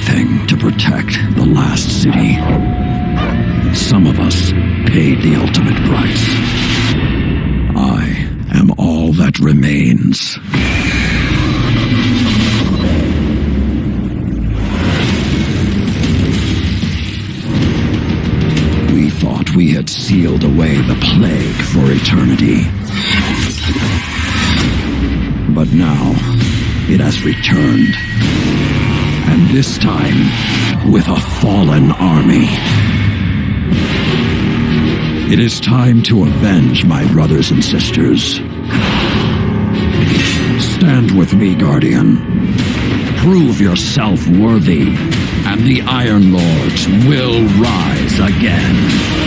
everything to protect the last city. Some of us paid the ultimate price. I am all that remains. We thought we had sealed away the plague for eternity. But now, it has returned. And this time, with a fallen army. It is time to avenge my brothers and sisters. Stand with me, Guardian. Prove yourself worthy, and the Iron Lords will rise again.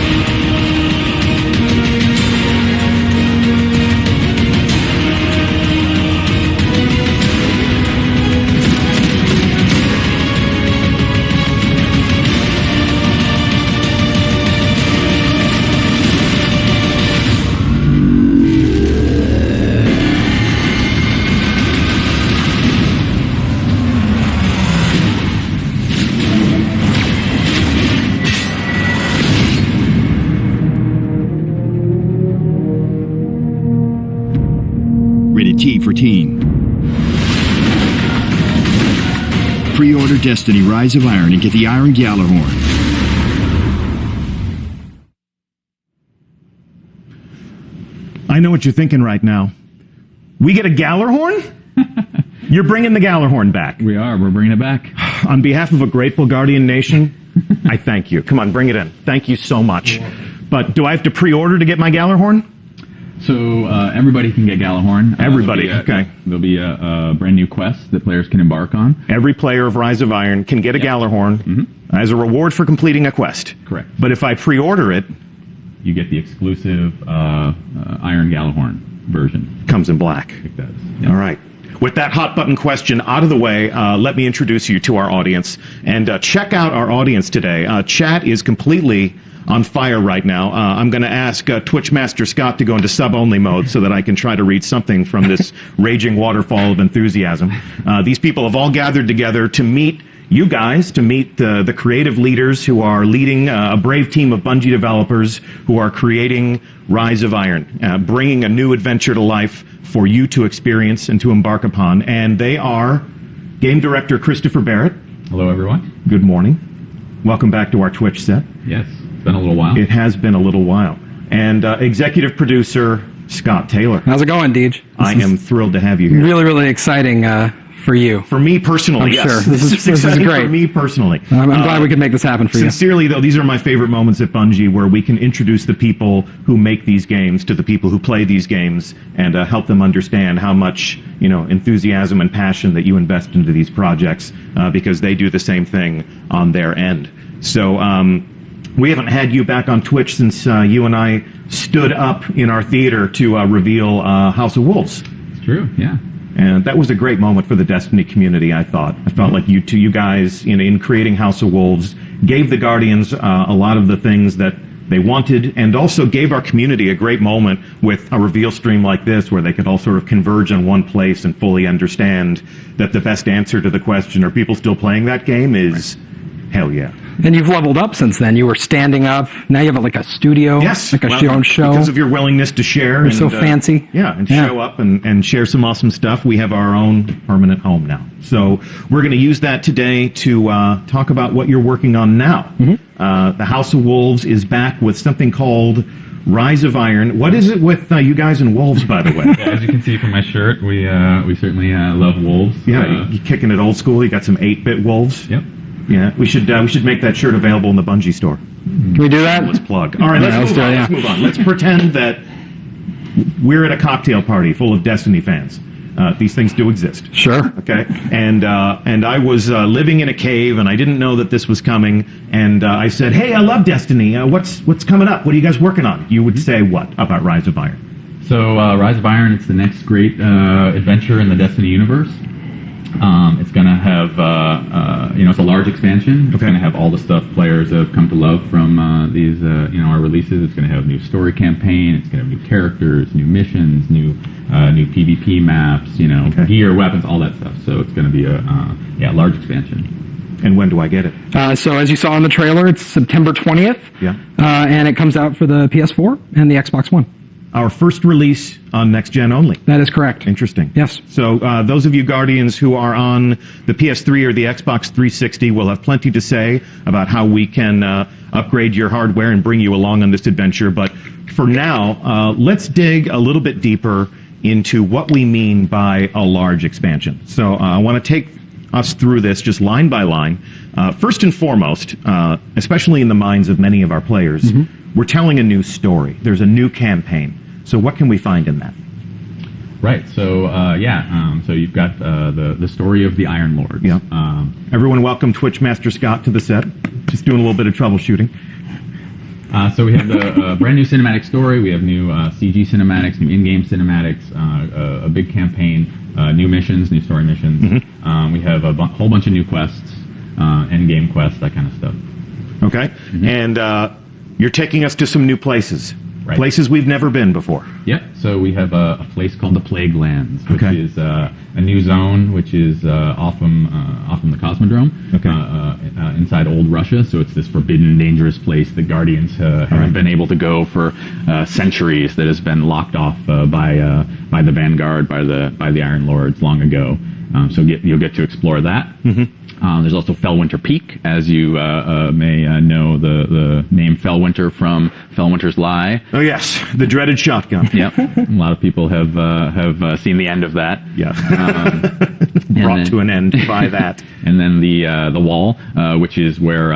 T for Teen. Pre-order Destiny Rise of Iron and get the Iron Gjallarhorn. I know what you're thinking right now. We get a Gjallarhorn? You're bringing the Gjallarhorn back. We are. We're bringing it back. On behalf of a grateful Guardian nation, I thank you. Come on, bring it in. Thank you so much. But do I have to pre-order to get my Gjallarhorn? So everybody can get Gjallarhorn. Everybody, okay. There'll be a brand new quest that players can embark on. Every player of Rise of Iron can get a Gjallarhorn as a reward for completing a quest. Correct. But if I pre-order it, you get the exclusive Iron Gjallarhorn version. Comes in black. It does. Yep. All right. With that hot button question out of the way, let me introduce you to our audience. And check out our audience today. Chat is completely on fire right now. I'm going to ask Twitch Master Scott to go into sub-only mode so that I can try to read something from this raging waterfall of enthusiasm. These people have all gathered together to meet you guys, to meet the creative leaders who are leading a brave team of Bungie developers who are creating Rise of Iron, bringing a new adventure to life for you to experience and to embark upon. And they are Game Director Christopher Barrett. Hello, everyone. Good morning. Welcome back to our Twitch set. Yes. It's been a little while. It has been a little while. And executive producer Scott Taylor. How's it going, Deej? I am thrilled to have you here. Really, really exciting for you. For me personally, I'm yes. sure. This is great. For me personally. I'm glad we could make this happen for you. Sincerely, though, these are my favorite moments at Bungie where we can introduce the people who make these games to the people who play these games and help them understand how much, enthusiasm and passion that you invest into these projects because they do the same thing on their end. So, we haven't had you back on Twitch since you and I stood up in our theater to reveal House of Wolves. It's true, yeah. And that was a great moment for the Destiny community, I thought. I felt like you guys, in creating House of Wolves, gave the Guardians a lot of the things that they wanted, and also gave our community a great moment with a reveal stream like this, where they could all sort of converge on one place and fully understand that the best answer to the question, are people still playing that game, is hell yeah. And you've leveled up since then. You were standing up. Now you have like a studio. Yes. Like your own show. Because of your willingness to share. You're so fancy. Yeah, and show up and share some awesome stuff. We have our own permanent home now. So we're going to use that today to talk about what you're working on now. The House of Wolves is back with something called Rise of Iron. What is it with you guys and wolves, by the way? Yeah, as you can see from my shirt, we certainly love wolves. Yeah, you're kicking it old school. You got some 8-bit wolves. Yep. Yeah, we should make that shirt available in the Bungie store. Can we do that? Let's plug. All right, let's move on. Let's pretend that we're at a cocktail party full of Destiny fans. These things do exist. Sure. Okay. And I was living in a cave, and I didn't know that this was coming. And I said, "Hey, I love Destiny. What's coming up? What are you guys working on?" You would say what about Rise of Iron? So Rise of Iron, it's the next great adventure in the Destiny universe. It's going to have, it's a large expansion. It's going to have all the stuff players have come to love from these, our releases. It's going to have new story campaign. It's going to have new characters, new missions, new PvP maps, gear, weapons, all that stuff. So it's going to be a large expansion. And when do I get it? So as you saw in the trailer, it's September 20th. Yeah. And it comes out for the PS4 and the Xbox One. Our first release on next gen only. That is correct. Interesting. Yes. So those of you Guardians who are on the PS3 or the Xbox 360 will have plenty to say about how we can upgrade your hardware and bring you along on this adventure. But for now, let's dig a little bit deeper into what we mean by a large expansion. So I want to take us through this just line by line. First and foremost, especially in the minds of many of our players, we're telling a new story. There's a new campaign. So what can we find in that? Right. So so you've got the story of the Iron Lords. Yeah. Everyone, welcome Twitch Master Scott to the set. Just doing a little bit of troubleshooting. So we have the brand new cinematic story. We have new CG cinematics, new in-game cinematics, a big campaign, new missions, new story missions. We have a whole bunch of new quests, end-game quests, that kind of stuff. Okay. And you're taking us to some new places. Right. Places we've never been before. Yep. So we have a place called the Plaguelands, which is a new zone, which is off from the Cosmodrome, inside old Russia. So it's this forbidden, dangerous place that Guardians haven't been able to go for centuries. That has been locked off by the Vanguard, by the Iron Lords long ago. So you'll get to explore that. There's also Fellwinter Peak, as you may know the name Fellwinter from Fellwinter's Lie. Oh yes, the dreaded shotgun. Yep, a lot of people have seen the end of that. Yeah, brought to an end by that. And then the Wall, which is where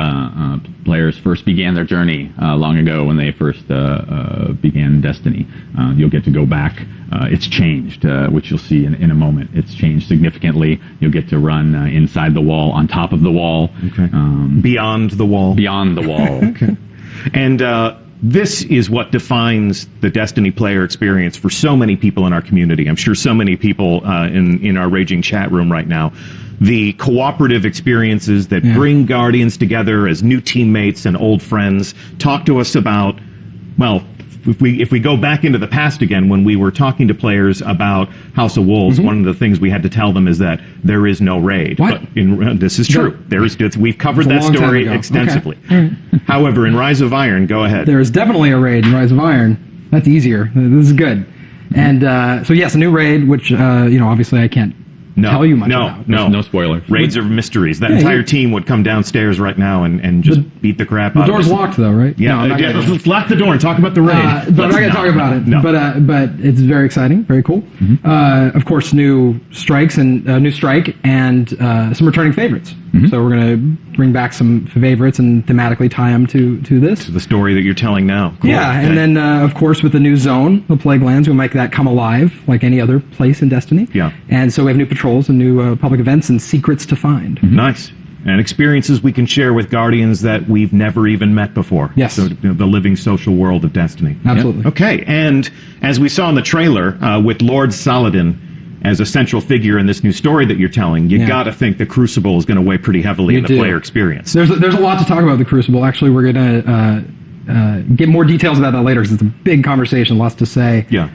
players first began their journey long ago when they first began Destiny. You'll get to go back. It's changed, which you'll see in a moment. It's changed significantly. You'll get to run inside the wall, on top of the wall. Okay. Beyond the wall. Beyond the wall. Okay. And this is what defines the Destiny player experience for so many people in our community. I'm sure so many people in our raging chat room right now. The cooperative experiences that bring Guardians together as new teammates and old friends. Talk to us about, well, if we go back into the past again, when we were talking to players about House of Wolves, one of the things we had to tell them is that there is no raid. What? But this is true. We've covered that story extensively. Okay. However, in Rise of Iron, go ahead. There is definitely a raid in Rise of Iron. That's easier. This is good. And so yes, a new raid, which obviously I can't tell you much about. No spoilers. Raids are mysteries. That entire team would come downstairs right now and just beat the crap out of us. The door's locked, though, right? Yeah, let's lock the door and talk about the raid. But I'm not going to talk about it. No. But it's very exciting, very cool. Of course, new strikes and new strike and some returning favorites. So we're going to bring back some favorites and thematically tie them to this. To the story that you're telling now. Cool. Yeah, and then of course with the new zone, the Plaguelands, we'll make that come alive like any other place in Destiny. Yeah. And so we have new patrols and new public events and secrets to find. Nice. And experiences we can share with Guardians that we've never even met before. Yes. So the living social world of Destiny. Absolutely. Yep. Okay, and as we saw in the trailer, with Lord Saladin as a central figure in this new story that you're telling, you got to think the Crucible is going to weigh pretty heavily in the player experience. There's a lot to talk about the Crucible. Actually, we're going to get more details about that later because it's a big conversation, lots to say. Yeah.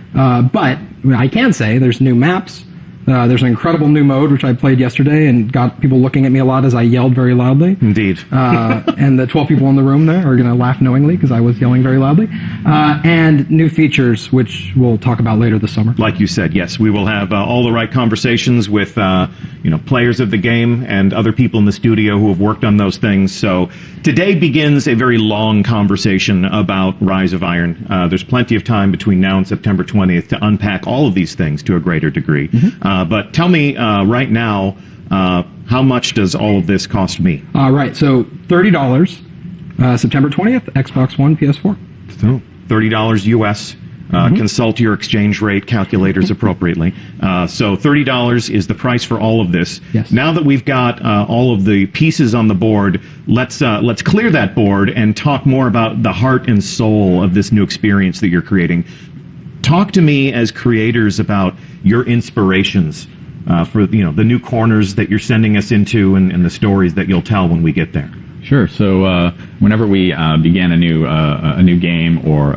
But I can say there's new maps. There's an incredible new mode, which I played yesterday and got people looking at me a lot as I yelled very loudly. Indeed. And the 12 people in the room there are going to laugh knowingly because I was yelling very loudly. And new features, which we'll talk about later this summer. Like you said, yes, we will have all the right conversations with players of the game and other people in the studio who have worked on those things. So today begins a very long conversation about Rise of Iron. There's plenty of time between now and September 20th to unpack all of these things to a greater degree. But tell me right now, how much does all of this cost me? Right, so $30, September 20th, Xbox One, PS4. So $30 US. Consult your exchange rate calculators appropriately. So $30 is the price for all of this. Yes. Now that we've got all of the pieces on the board, let's clear that board and talk more about the heart and soul of this new experience that you're creating. Talk to me as creators about your inspirations for the new corners that you're sending us into and the stories that you'll tell when we get there. Sure. So whenever we began a new game or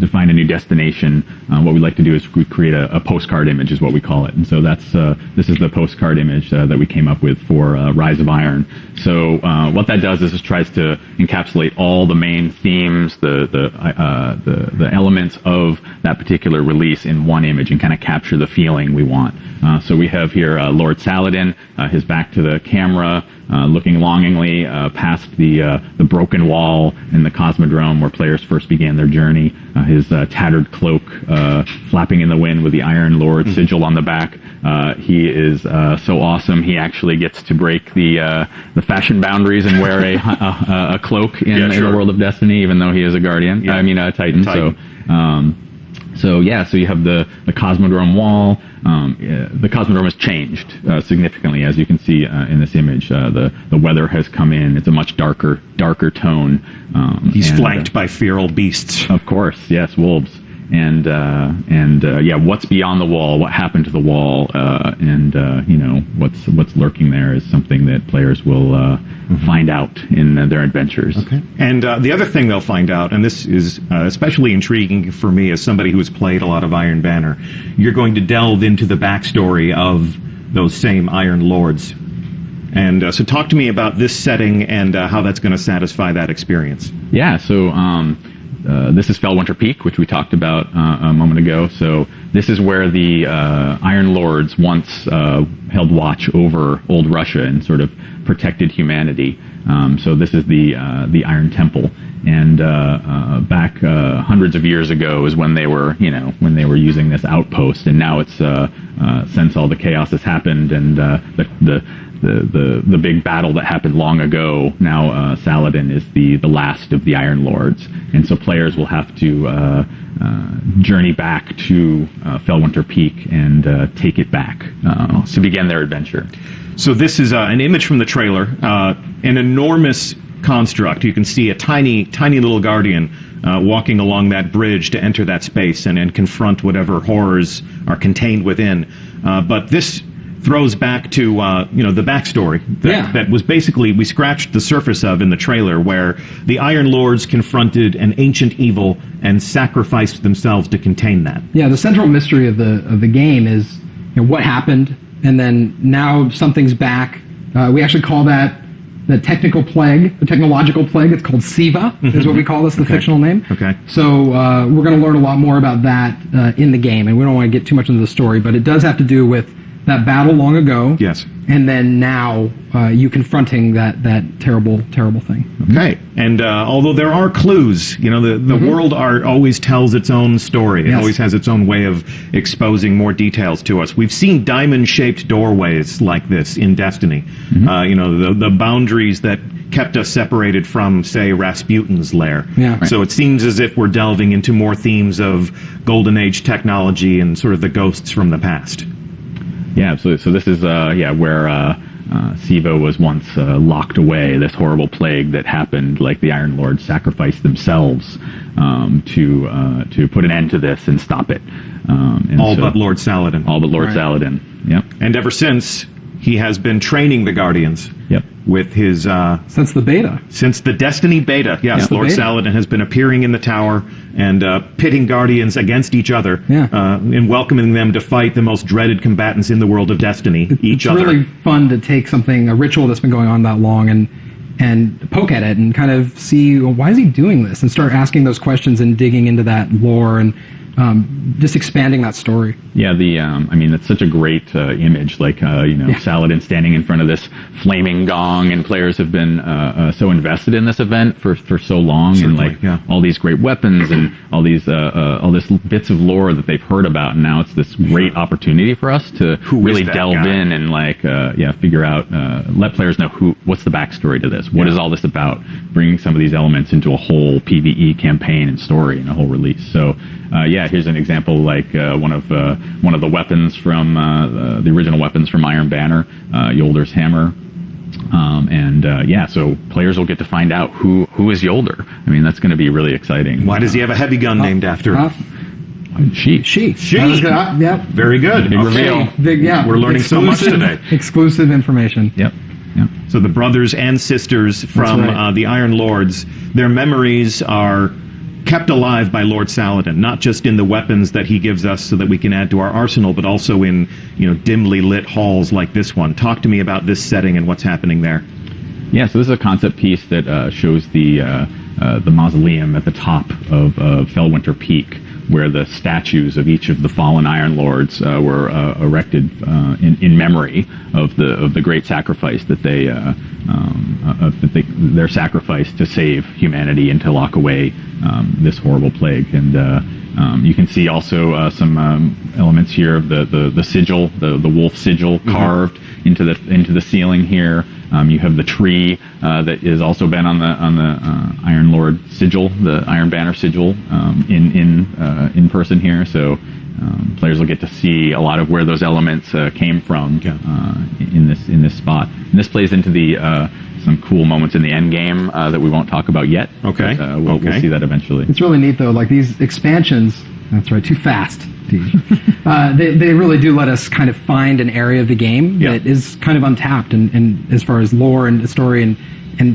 define a new destination, what we like to do is we create a postcard image, is what we call it. And so this is the postcard image that we came up with for Rise of Iron. So what that does is it tries to encapsulate all the main themes, the elements of that particular release in one image and kind of capture the feeling we want. So we have here Lord Saladin, his back to the camera, looking longingly past the broken wall in the Cosmodrome where players first began their journey. His tattered cloak flapping in the wind with the Iron Lord sigil on the back. He is so awesome. He actually gets to break the fashion boundaries and wear a cloak in the world of Destiny, even though he is a Guardian. Yeah. I mean, a Titan. So you have the Cosmodrome wall. The Cosmodrome has changed significantly, as you can see in this image. The weather has come in. It's a much darker tone. He's flanked by feral beasts. Of course, yes, wolves. And what's beyond the wall? What happened to the wall? What's lurking there is something that players will find out in their adventures. Okay. And the other thing they'll find out, and this is especially intriguing for me as somebody who has played a lot of Iron Banner, you're going to delve into the backstory of those same Iron Lords. And so talk to me about this setting and how that's going to satisfy that experience. Yeah, so this is Fellwinter Peak, which we talked about a moment ago. So this is where the Iron Lords once held watch over old Russia and sort of protected humanity. So this is the Iron Temple, and back hundreds of years ago is when they were using this outpost, and now it's since all the chaos has happened and the big battle that happened long ago, now Saladin is the last of the Iron Lords, and so players will have to journey back to Fellwinter Peak and take it back to begin their adventure. So this is an image from the trailer, an enormous construct. You can see a tiny little Guardian walking along that bridge to enter that space and confront whatever horrors are contained within. But this throws back to the backstory that was basically we scratched the surface of in the trailer, where the Iron Lords confronted an ancient evil and sacrificed themselves to contain that. Yeah, the central mystery of the game is what happened, and then now something's back. We actually call that the technical plague, the technological plague. It's called SIVA, is what we call this, the fictional name. Okay. So we're going to learn a lot more about that in the game, and we don't want to get too much into the story, but it does have to do with that battle long ago. Yes. And then now you confronting that terrible thing. Okay. And although there are clues, the world art always tells its own story. It always has its own way of exposing more details to us. We've seen diamond-shaped doorways like this in Destiny. The boundaries that kept us separated from, say, Rasputin's lair. Yeah. Right. So it seems as if we're delving into more themes of Golden Age technology and sort of the ghosts from the past. Yeah, so this is where SIVA was once locked away, this horrible plague that happened, like the Iron Lords sacrificed themselves to put an end to this and stop it. But Lord Saladin. All but Lord Saladin, yep. And ever since, he has been training the Guardians. Yep. With his... since the beta. Since the Destiny beta, yes. Yep. Lord Saladin has been appearing in the tower and pitting Guardians against each other and welcoming them to fight the most dreaded combatants in the world of Destiny, each other. It's really fun to take a ritual that's been going on that long and poke at it and kind of see, why is he doing this? And start asking those questions and digging into that lore and just expanding that story. Yeah, it's such a great image, Saladin standing in front of this flaming gong, and players have been so invested in this event for so long. Certainly, and all these great weapons and all this bits of lore that they've heard about, and now it's this great opportunity for us to really delve in and figure out, let players know what's the backstory to this, what is all this about, bringing some of these elements into a whole PvE campaign and story and a whole release. So here's an example, one of the weapons from the original weapons from Iron Banner, Yolder's hammer. So players will get to find out who is Yolder. I mean, that's going to be really exciting. Why does he have a heavy gun named after him? She. Yep. Very good. Big reveal. We're learning so much today. Exclusive information. Yep. Yeah. So the brothers and sisters from right. the Iron Lords, their memories are kept alive by Lord Saladin, not just in the weapons that he gives us so that we can add to our arsenal, but also in, dimly lit halls like this one. Talk to me about this setting and what's happening there. Yeah, so this is a concept piece that shows the mausoleum at the top of Fellwinter Peak, where the statues of each of the fallen Iron Lords were erected in memory of the great sacrifice that their sacrifice to save humanity and to lock away this horrible plague. And you can see also some elements here of the sigil, the wolf sigil carved into the ceiling here. You have the tree that has also been on the Iron Lord sigil, the Iron Banner sigil, in person here. So players will get to see a lot of where those elements came from in this spot. And this plays into some cool moments in the end game that we won't talk about yet. Okay. But, we'll see that eventually. It's really neat though. Like these expansions. That's right. Too fast. They really do let us kind of find an area of the game that is kind of untapped and as far as lore and story and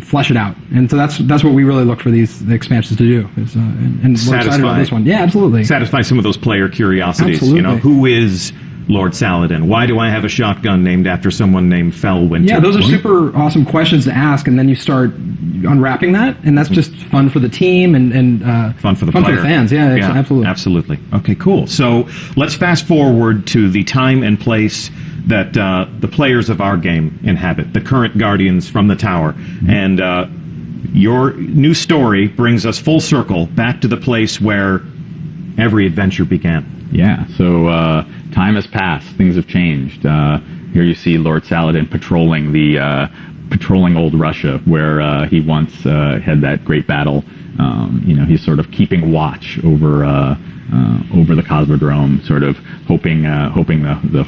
flesh it out. And so that's what we really look for the expansions to do. And we're excited about this one. Yeah, absolutely. Satisfy some of those player curiosities. Absolutely. Who is Lord Saladin? Why do I have a shotgun named after someone named Fellwinter? Yeah, those are super awesome questions to ask, and then you start unwrapping that, and that's just fun for the team and fun for the player. For the fans. Yeah, absolutely. Absolutely. Okay, cool. So let's fast forward to the time and place that the players of our game inhabit, the current Guardians from the Tower. And your new story brings us full circle back to the place where every adventure began. Yeah, so time has passed. Things have changed. Here you see Lord Saladin patrolling old Russia, where he once had that great battle. He's sort of keeping watch over the Cosmodrome, sort of hoping the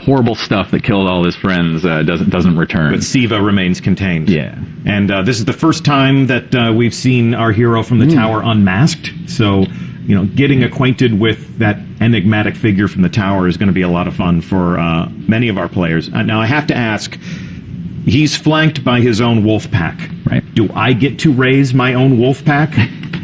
horrible stuff that killed all his friends doesn't return. But Siva remains contained. Yeah, and this is the first time that we've seen our hero from the Tower unmasked. So, getting acquainted with that enigmatic figure from the Tower is going to be a lot of fun for many of our players. Now, I have to ask, he's flanked by his own wolf pack. Right. Do I get to raise my own wolf pack?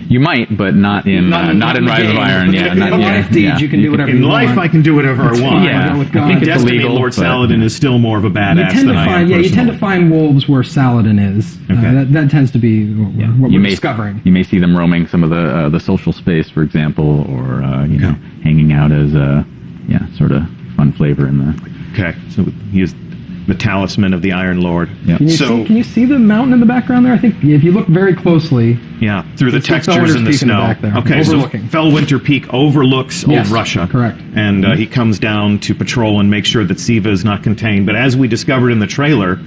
You might, but not in Rise of Iron. Yeah, in life deeds, you can do whatever you want. In life, I can do whatever I want. Yeah, I think it's Destiny, illegal, Lord Saladin is still more of a badass than I am. You tend to find wolves where Saladin is. Okay. That tends to be what we're discovering. You may see them roaming some of the social space, for example, or hanging out as sort of fun flavor in the. Okay, so he is the talisman of the Iron Lord. Yep. Can you see the mountain in the background there? I think if you look very closely. Yeah, through the textures in the snow. Okay, so Fellwinter Peak overlooks old Russia. Correct. And he comes down to patrol and make sure that Siva is not contained. But as we discovered in the trailer,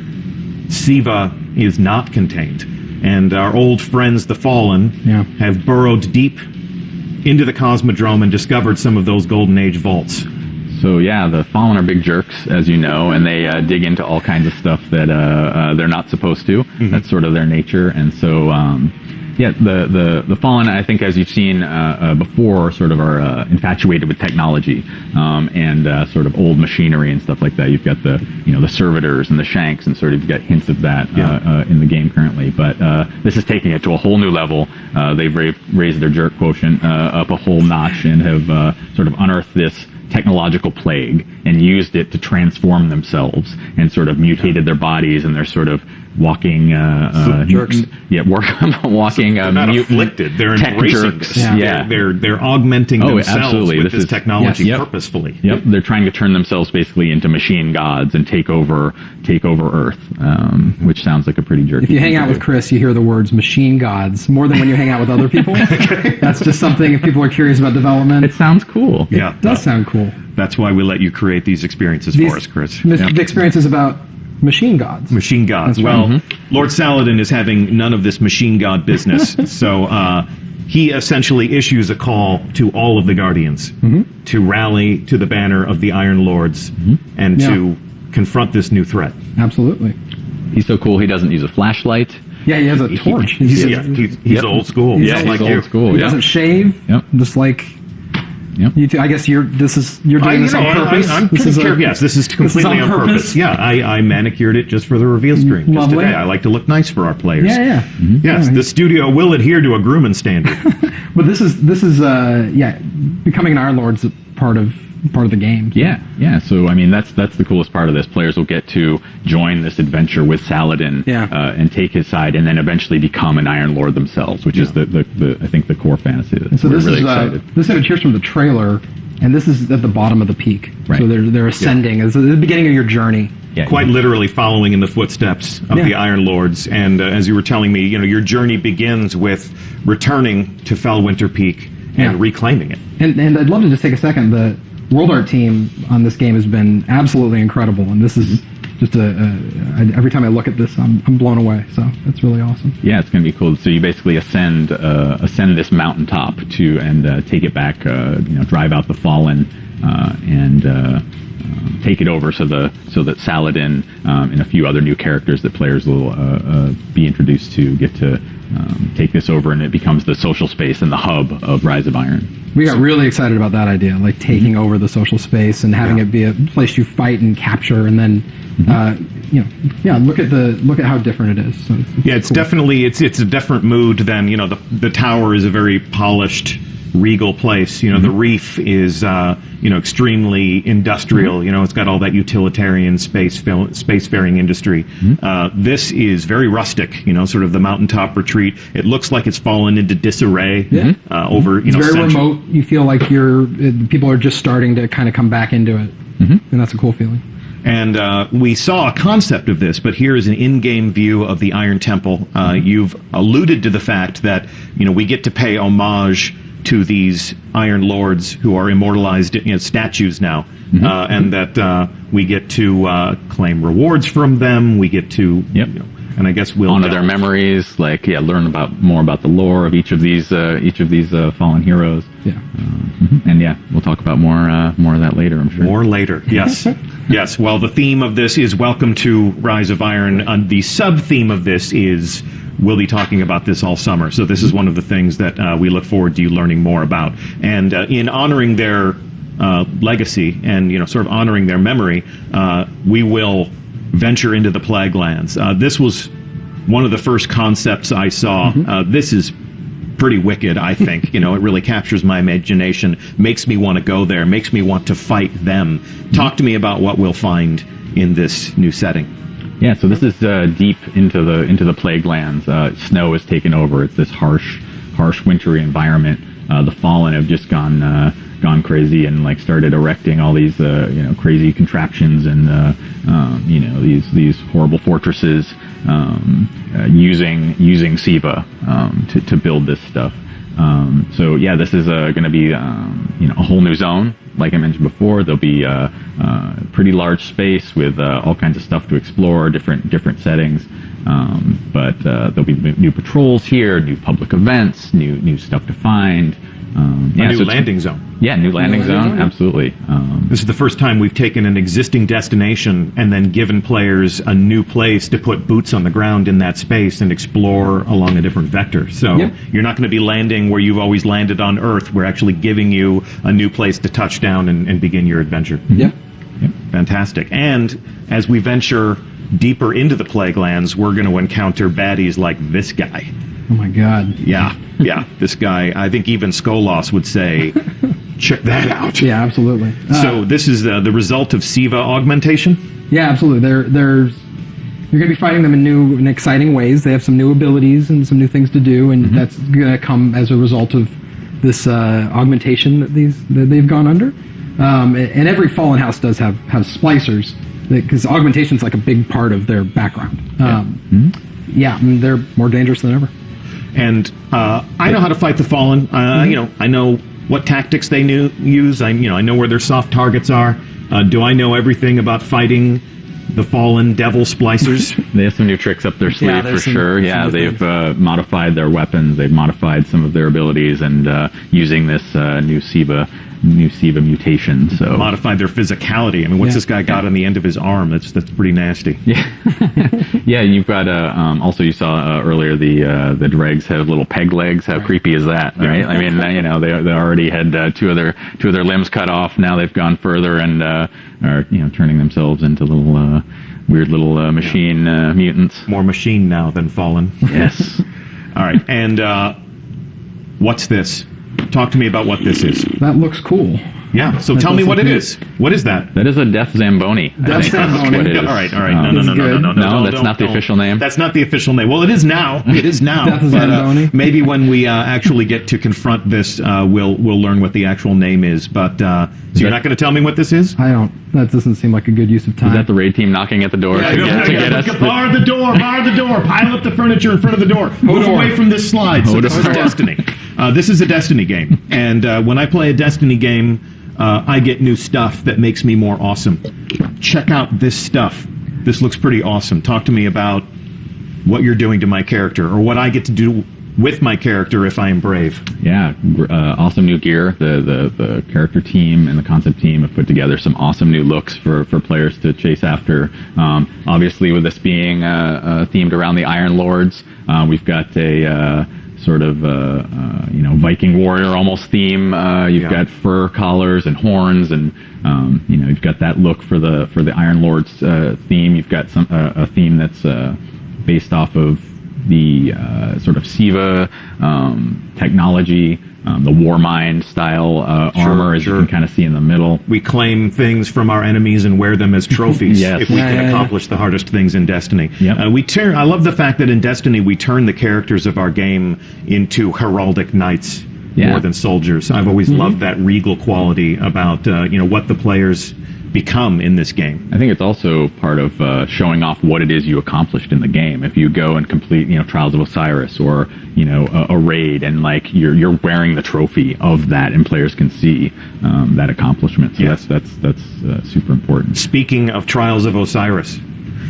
Siva is not contained. And our old friends, the Fallen, have burrowed deep into the Cosmodrome and discovered some of those Golden Age vaults. So yeah, the Fallen are big jerks, as you know, and they dig into all kinds of stuff that they're not supposed to. That's sort of their nature, and so the Fallen, I think, as you've seen before, sort of are infatuated with technology and sort of old machinery and stuff like that. You've got the servitors and the shanks, and sort of you've got hints of that in the game currently. But this is taking it to a whole new level. They've raised their jerk quotient up a whole notch and have sort of unearthed this technological plague and used it to transform themselves and sort of mutated their bodies, and they're sort of walking jerks. Yeah, walking they're not afflicted. They're embracing jerks. This. Yeah. They're augmenting themselves with this technology purposefully. Yep, they're trying to turn themselves basically into machine gods and take over Earth, which sounds like a pretty jerky. If you hang out with Chris, you hear the words machine gods more than when you hang out with other people. That's just something, if people are curious about development. It sounds cool. Yeah, it does sound cool. That's why we let you create these experiences for us, Chris. The experience is about machine gods. Machine gods. That's well, right. Lord Saladin is having none of this machine god business. So he essentially issues a call to all of the Guardians to rally to the banner of the Iron Lords and to confront this new threat. Absolutely. He's so cool, he doesn't use a flashlight. Yeah, he has a torch. He's old school. He's like old you. school. He doesn't shave. Yep. Just like Yep. I guess you're doing this on purpose. This is completely on purpose. Yeah, I manicured it just for the reveal stream. Just today. I like to look nice for our players. Yeah. Yes, the studio will adhere to a grooming standard. But this is becoming an Iron Lord's part of the game. Yeah. So I mean, that's the coolest part of this. Players will get to join this adventure with Saladin, and take his side, and then eventually become an Iron Lord themselves, which is the I think the core fantasy. So this is this image here's from the trailer, and this is at the bottom of the peak. Right. So they're ascending. It's the beginning of your journey. Yeah, quite literally following in the footsteps of the Iron Lords. And as you were telling me, your journey begins with returning to Fellwinter Peak and reclaiming it. And I'd love to just take a second. The World Art team on this game has been absolutely incredible, and this is just every time I look at this, I'm blown away. So that's really awesome. Yeah, it's going to be cool. So you basically ascend this mountaintop and take it back. Drive out the Fallen and take it over so that Saladin and a few other new characters that players will be introduced to get to take this over, and it becomes the social space and the hub of Rise of Iron. We got really excited about that idea, like taking over the social space and having it be a place you fight and capture, and then look at how different it is. So it's cool. Definitely it's a different mood than the tower is a very polished, regal place. The reef is extremely industrial. It's got all that utilitarian spacefaring industry. This is very rustic. Sort of the mountaintop retreat. It looks like it's fallen into disarray over it's very remote. You feel like people are just starting to kind of come back into it, and that's a cool feeling. And we saw a concept of this, but here is an in-game view of the Iron Temple. You've alluded to the fact that we get to pay homage to these Iron Lords who are immortalized statues now, and that we get to claim rewards from them. We get to, and I guess we'll honor their memories, learn more about the lore of each of these fallen heroes. And we'll talk about more of that later, I'm sure. More later, yes. Yes, well, the theme of this is Welcome to Rise of Iron. The sub-theme of this is we'll be talking about this all summer. So this is one of the things that we look forward to you learning more about. And in honoring their legacy and sort of honoring their memory, we will venture into the Plaguelands. This was one of the first concepts I saw. This is pretty wicked, I think. It really captures my imagination, makes me want to go there, makes me want to fight them. Talk to me about what we'll find in this new setting. Yeah, so this is deep into the Plaguelands. Snow has taken over. It's this harsh, wintry environment. The Fallen have just gone crazy and started erecting all these crazy contraptions and these horrible fortresses using Siva to build this stuff. So yeah, this is going to be a whole new zone. Like I mentioned before, there'll be a pretty large space with all kinds of stuff to explore, different settings. But there'll be new patrols here, new public events, new stuff to find. New landing zone. Yeah, new landing zone, absolutely. This is the first time we've taken an existing destination and then given players a new place to put boots on the ground in that space and explore along a different vector. So you're not going to be landing where you've always landed on Earth. We're actually giving you a new place to touch down and begin your adventure. Yep. Fantastic. And as we venture deeper into the Plaguelands, we're going to encounter baddies like this guy. Oh my God. Yeah, this guy, I think even Skolos would say, check that out. Yeah, absolutely. So this is the result of Siva augmentation? Yeah, absolutely. You're going to be fighting them in new and exciting ways. They have some new abilities and some new things to do, and that's going to come as a result of this augmentation that they've gone under. And every Fallen House does have splicers, because augmentation is like a big part of their background. They're more dangerous than ever. And I know how to fight the Fallen. I know what tactics they use. I know where their soft targets are. Do I know everything about fighting the Fallen Devil Splicers? They have some new tricks up their sleeve for sure. Yeah, they've modified their weapons. They've modified some of their abilities, and using this new Siva new SIVA mutation. So modified their physicality. I mean, what's this guy got on the end of his arm? That's pretty nasty. Yeah, yeah. You've got also you saw earlier the dregs have little peg legs. How creepy is that, right? I mean, they already had two of their limbs cut off. Now they've gone further and are turning themselves into little weird little machine mutants. More machine now than fallen. Yes. All right, and what's this? Talk to me about what this is. That looks cool. Yeah, so tell me what it is. What is that? That is a Death Zamboni. Death Zamboni. What it is. All right. No, that's not the official name. That's not the official name. Well, it is now. It is now. Death Zamboni. Maybe when we actually get to confront this, we'll learn what the actual name is. But so you're not going to tell me what this is? I don't. That doesn't seem like a good use of time. Is that the raid team knocking at the door to get us? Bar the door. Pile up the furniture in front of the door. Move away from this slide. So this is Destiny. This is a Destiny game, and when I play a Destiny game, I get new stuff that makes me more awesome. Check out this stuff. This looks pretty awesome. Talk to me about what you're doing to my character, or what I get to do with my character if I am brave. Yeah, awesome new gear. The character team and the concept team have put together some awesome new looks for players to chase after. Obviously, with this being themed around the Iron Lords, we've got a sort of Viking warrior almost theme. You've got fur collars and horns, and you've got that look for the Iron Lords theme. You've got a theme that's based off of the sort of SIVA technology, the Warmind style armor, as you can kind of see in the middle. We claim things from our enemies and wear them as trophies Yes. if we can accomplish the hardest things in Destiny. Yep. I love the fact that in Destiny we turn the characters of our game into heraldic knights more than soldiers. I've always loved that regal quality about what the players become in this game. I think it's also part of showing off what it is you accomplished in the game. If you go and complete, Trials of Osiris or a raid, and you're wearing the trophy of that, and players can see that accomplishment. So that's super important. Speaking of Trials of Osiris,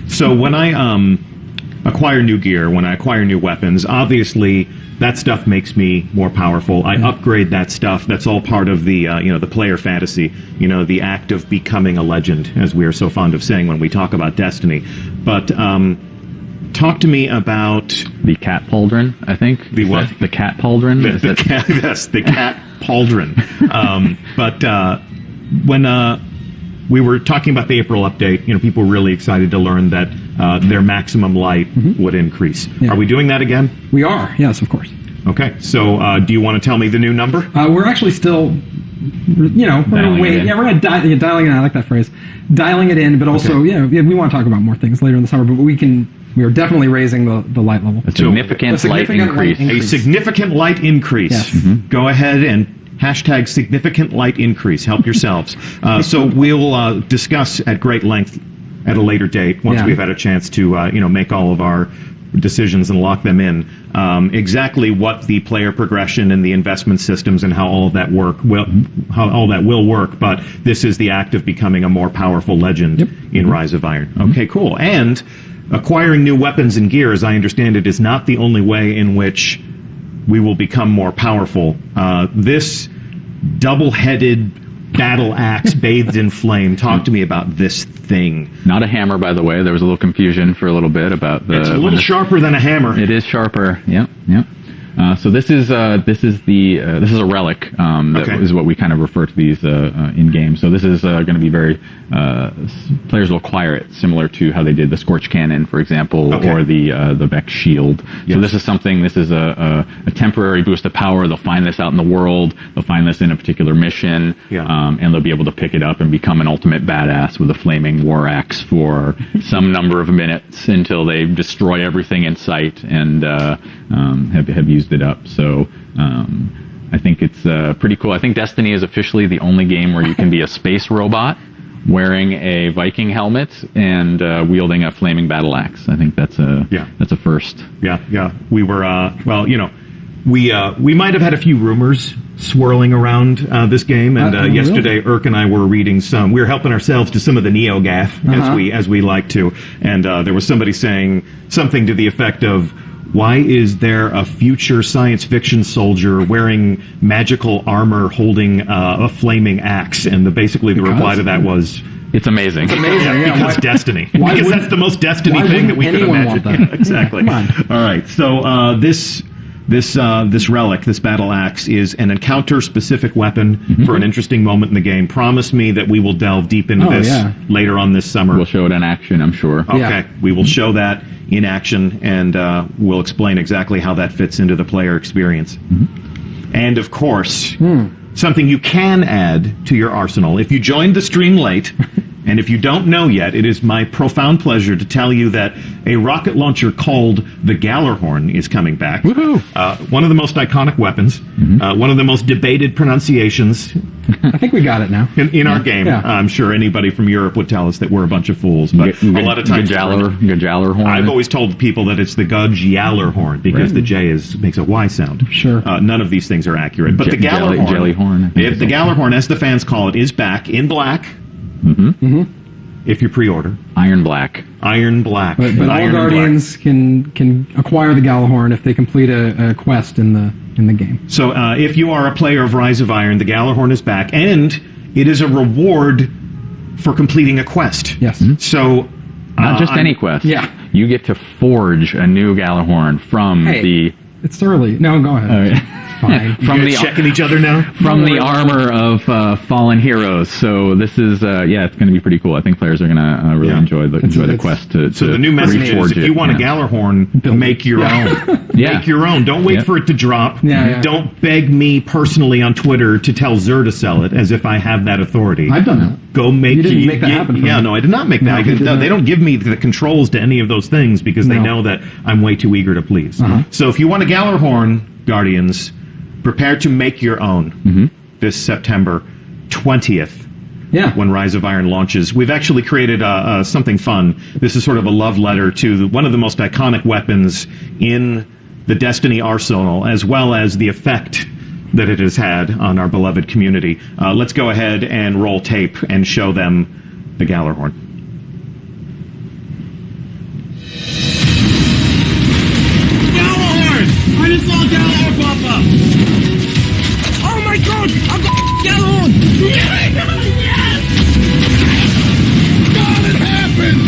so when I acquire new gear, when I acquire new weapons, obviously that stuff makes me more powerful. I upgrade that stuff. That's all part of the the player fantasy, the act of becoming a legend, as we are so fond of saying when we talk about Destiny. But talk to me about the cat pauldron. I think the what? The cat pauldron. The cat pauldron. But when we were talking about the April update, people were really excited to learn that their maximum light would increase. Are we doing that again? We are, yes, of course. Okay, so do you want to tell me the new number? We're actually still, we're going to wait. Yeah, we're going to dialing it in. I like that phrase. Dialing it in, but also, we want to talk about more things later in the summer, but we are definitely raising the light level. A significant light increase. A significant light increase. Yes. Go ahead and hashtag significant light increase. Help yourselves. So we'll discuss at great length at a later date once we've had a chance to make all of our decisions and lock them in. Exactly what the player progression and the investment systems and how all of that will work. But this is the act of becoming a more powerful legend in Rise of Iron. Okay, cool. And acquiring new weapons and gear, as I understand it, is not the only way in which we will become more powerful. This double-headed battle axe bathed in flame. Talk to me about this thing. Not a hammer, by the way. There was a little confusion for a little bit about the... It's a little sharper than a hammer. It is sharper. Yep. So this is a relic. That is what we kind of refer to these in game. So this is going to be very players will acquire it similar to how they did the Scorch Cannon, for example, or the Vex Shield. Yes. So this is something. This is a temporary boost of power. They'll find this out in the world. They'll find this in a particular mission, and they'll be able to pick it up and become an ultimate badass with a flaming war axe for some number of minutes until they destroy everything in sight and have used it up. So I think it's pretty cool. I think Destiny is officially the only game where you can be a space robot wearing a Viking helmet and wielding a flaming battle axe. I think that's a first. Yeah. We were we might have had a few rumors swirling around this game, and yesterday Irk and I were reading some. We were helping ourselves to some of the NeoGAF as we like to, and there was somebody saying something to the effect of, Why is there a future science fiction soldier wearing magical armor holding a flaming axe? And basically the reply to that was, It's amazing. It's amazing. Yeah, because Destiny. Because that's the most Destiny thing that we could imagine. Want that? Exactly. Come on. All right. So this relic, this battle axe, is an encounter-specific weapon for an interesting moment in the game. Promise me that we will delve deep into this later on this summer. We'll show it in action, I'm sure. Okay, we will show that in action, and we'll explain exactly how that fits into the player experience. And of course, something you can add to your arsenal. If you joined the stream late, and if you don't know yet, it is my profound pleasure to tell you that a rocket launcher called the Gallarhorn is coming back. Woohoo! One of the most iconic weapons, one of the most debated pronunciations I think we got it now. in our game. Yeah. I'm sure anybody from Europe would tell us that we're a bunch of fools, but a lot of times Gallarhorn. I've always told people that it's the Gallarhorn because the J makes a Y sound. Sure. None of these things are accurate, but the Gallarhorn, Jellyhorn. the Gallarhorn, as the fans call it, is back in black. If you pre-order, Iron Black. Iron Black. But all Iron Guardians can acquire the Gallarhorn if they complete a quest in the game. So if you are a player of Rise of Iron, the Gallarhorn is back, and it is a reward for completing a quest. Yes. So Not just any quest. Yeah. You get to forge a new Gallarhorn from the... It's early. No, go ahead. Fine. From the checking each other now. From the armor of fallen heroes. So this is it's going to be pretty cool. I think players are going to really enjoy the quest to So the new message is, reforge if you want a it. Gallarhorn, make your own. Make your own. Don't wait for it to drop. Don't beg me personally on Twitter to tell Xur to sell it, as if I have that authority. I've done that. Go make. You didn't make that happen for me. No, I did not make that. They don't give me the controls to any of those things because they know that I'm way too eager to please. So if you want a Gallarhorn, Guardians, prepare to make your own this September 20th. Yeah. When Rise of Iron launches. We've actually created something fun. This is sort of a love letter to one of the most iconic weapons in the Destiny arsenal, as well as the effect that it has had on our beloved community. Let's go ahead and roll tape and show them the Gallarhorn. Gallarhorn! I just saw Gallarhorn pop up! Oh my god! I've got Gallarhorn! Yes! God, it happened!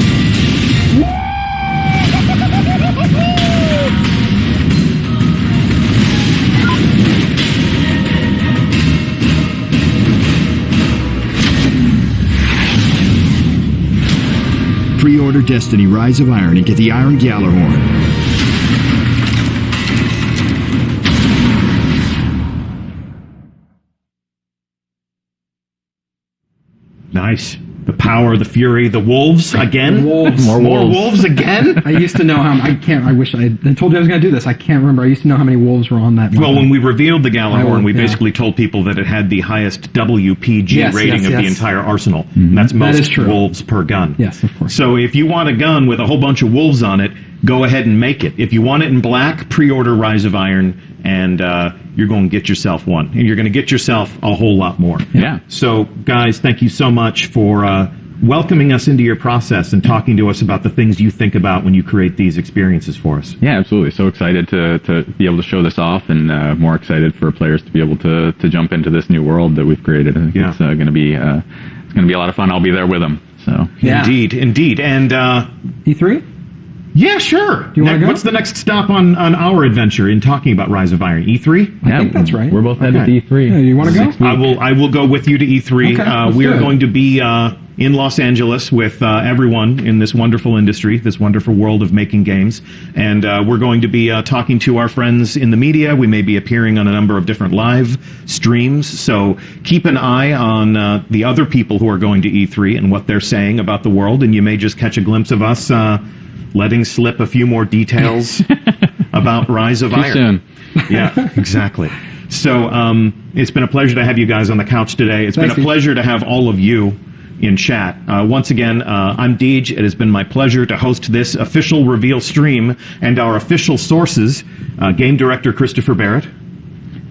Pre-order Destiny Rise of Iron and get the Iron Gallarhorn. Nice. The power, the fury, the wolves again. Wolves. More wolves again. I used to know how. I wish I told you I was going to do this. I can't remember. I used to know how many wolves were on that. Well, when we revealed the Gallarhorn, we basically told people that it had the highest WPG rating of the entire arsenal. And that's most wolves per gun. Yes, of course. So if you want a gun with a whole bunch of wolves on it, go ahead and make it. If you want it in black, pre-order Rise of Iron, and you're going to get yourself one. And you're going to get yourself a whole lot more. Yeah. So, guys, thank you so much for welcoming us into your process and talking to us about the things you think about when you create these experiences for us. Yeah, absolutely. So excited to be able to show this off, and more excited for players to be able to jump into this new world that we've created. I think it's going to be a lot of fun. I'll be there with them. So indeed. And E3. Yeah, sure. Do you want to go? What's the next stop on our adventure in talking about Rise of Iron? E3? I think that's right. We're both headed to E3. Yeah, you want to go? I will go with you to E3. Okay, we are going to be in Los Angeles with everyone in this wonderful industry, this wonderful world of making games. And we're going to be talking to our friends in the media. We may be appearing on a number of different live streams. So keep an eye on the other people who are going to E3 and what they're saying about the world. And you may just catch a glimpse of us letting slip a few more details about Rise of Iron. Soon. Yeah, exactly. So it's been a pleasure to have you guys on the couch today. It's been a pleasure to have all of you in chat. Once again, I'm Deej. It has been my pleasure to host this official reveal stream and our official sources, Game Director Christopher Barrett.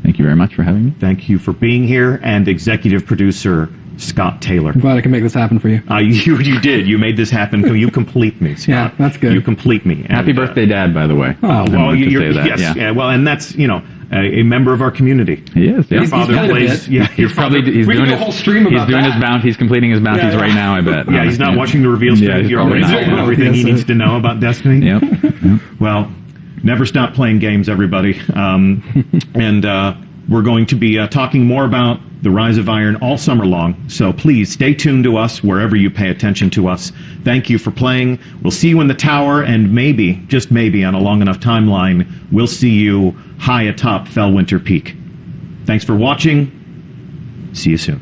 Thank Thank you very much for having me. Thank you for being here, and executive producer Scott Taylor. I'm glad I can make this happen for you. You did. You made this happen. You complete me, Scott. Yeah, that's good. You complete me. Happy birthday, Dad, by the way. Oh, Well, yes. Yeah. Yeah, well, and that's, a member of our community. He is. Yeah. Your father played a plays. bit. Yeah, your He's probably father. he's We doing could do a his whole stream he's about doing that. his bounty. He's completing his bounties right now. I bet. Yeah, he's not watching the reveal stream. he's He probably already not. knows everything he Yes, needs to know about Destiny. Yep. Well, never stop playing games, everybody. And we're going to be talking more about the Rise of Iron all summer long. So please stay tuned to us wherever you pay attention to us. Thank you for playing. We'll see you in the tower, and maybe, just maybe, on a long enough timeline, we'll see you high atop Fellwinter Peak. Thanks for watching. See you soon.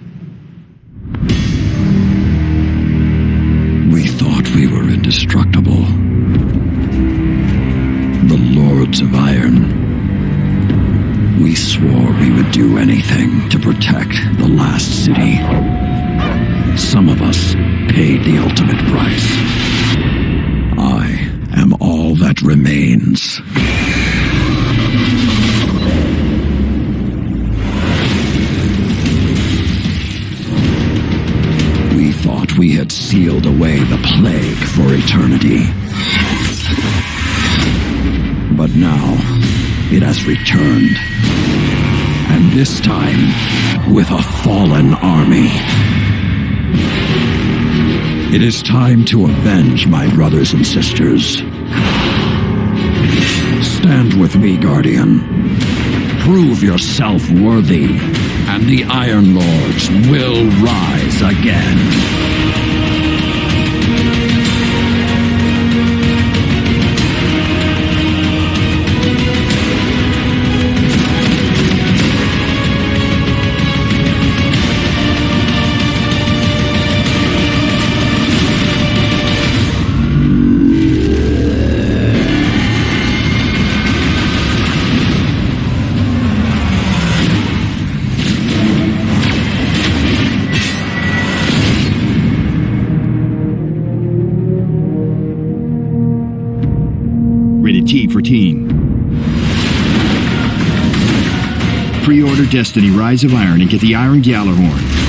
We thought we were indestructible. The Lords of Iron. We swore we would do anything to protect the last city. Some of us paid the ultimate price. I am all that remains. We thought we had sealed away the plague for eternity. But now, it has returned. And this time, with a fallen army. It is time to avenge my brothers and sisters. Stand with me, Guardian. Prove yourself worthy, and the Iron Lords will rise again. Rated T for Teen. Pre-order Destiny Rise of Iron and get the Iron Galahorn.